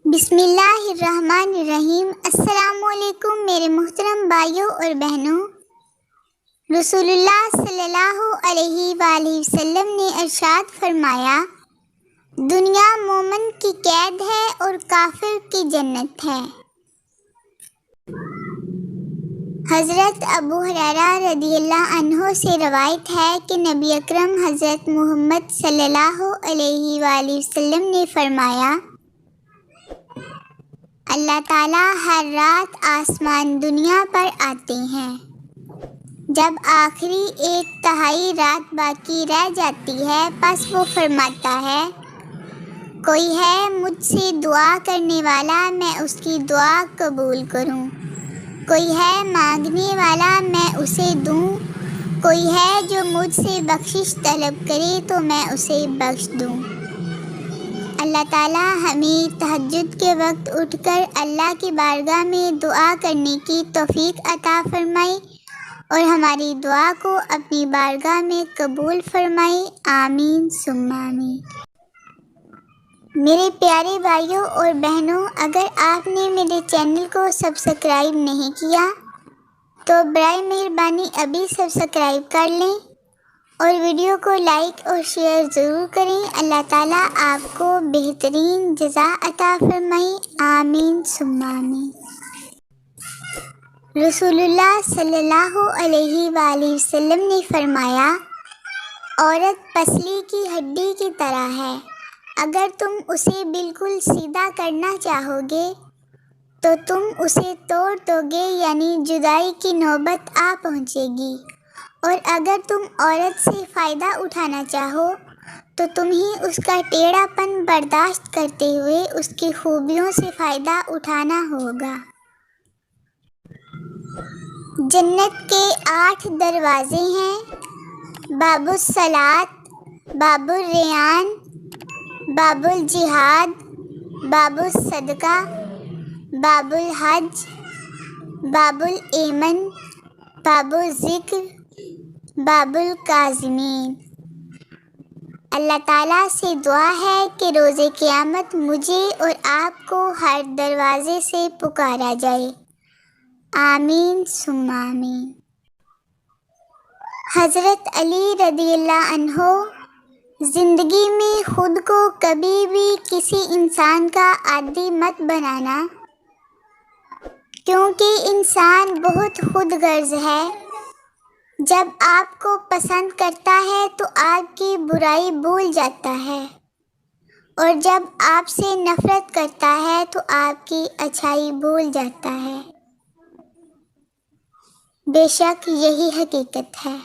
بسم اللہ الرحمن الرحیم۔ السلام علیکم میرے محترم بھائیوں اور بہنوں۔ رسول اللہ صلی اللہ علیہ وآلہ وسلم نے ارشاد فرمایا، دنیا مومن کی قید ہے اور کافر کی جنت ہے۔ حضرت ابو ہریرہ رضی اللہ عنہ سے روایت ہے کہ نبی اکرم حضرت محمد صلی اللہ علیہ وآلہ وسلم نے فرمایا، اللہ تعالیٰ ہر رات آسمان دنیا پر آتے ہیں۔ جب آخری ایک تہائی رات باقی رہ جاتی ہے، پس وہ فرماتا ہے، کوئی ہے مجھ سے دعا کرنے والا، میں اس کی دعا قبول کروں۔ کوئی ہے مانگنے والا، میں اسے دوں۔ کوئی ہے جو مجھ سے بخشش طلب کرے تو میں اسے بخش دوں۔ اللہ تعالیٰ ہمیں تہجد کے وقت اٹھ کر اللہ کی بارگاہ میں دعا کرنے کی توفیق عطا فرمائے اور ہماری دعا کو اپنی بارگاہ میں قبول فرمائے، آمین ثم آمین۔ میرے پیارے بھائیوں اور بہنوں، اگر آپ نے میرے چینل کو سبسکرائب نہیں کیا تو برائے مہربانی ابھی سبسکرائب کر لیں اور ویڈیو کو لائک اور شیئر ضرور کریں۔ اللہ تعالیٰ آپ کو بہترین جزا عطا فرمائے، آمین ثم آمین۔ رسول اللہ صلی اللہ علیہ وآلہ وسلم نے فرمایا، عورت پسلی کی ہڈی کی طرح ہے، اگر تم اسے بالکل سیدھا کرنا چاہو گے تو تم اسے توڑ دو گے، یعنی جدائی کی نوبت آ پہنچے گی، اور اگر تم عورت سے فائدہ اٹھانا چاہو تو تمہیں اس کا ٹیڑھا پن برداشت کرتے ہوئے اس کی خوبیوں سے فائدہ اٹھانا ہوگا۔ جنت کے 8 دروازے ہیں: باب الصلاۃ، باب الریان، باب الجہاد، باب الصدقہ، باب الحج، باب الایمن، باب الذکر، باب الکاظمین۔ اللہ تعالیٰ سے دعا ہے کہ روز قیامت مجھے اور آپ کو ہر دروازے سے پکارا جائے، آمین ثم آمین۔ حضرت علی رضی اللہ عنہ زندگی میں خود کو کبھی بھی کسی انسان کا عادی مت بنانا، کیونکہ انسان بہت خود غرض ہے۔ جب آپ کو پسند کرتا ہے تو آپ کی برائی بھول جاتا ہے، اور جب آپ سے نفرت کرتا ہے تو آپ کی اچھائی بھول جاتا ہے۔ بے شک یہی حقیقت ہے۔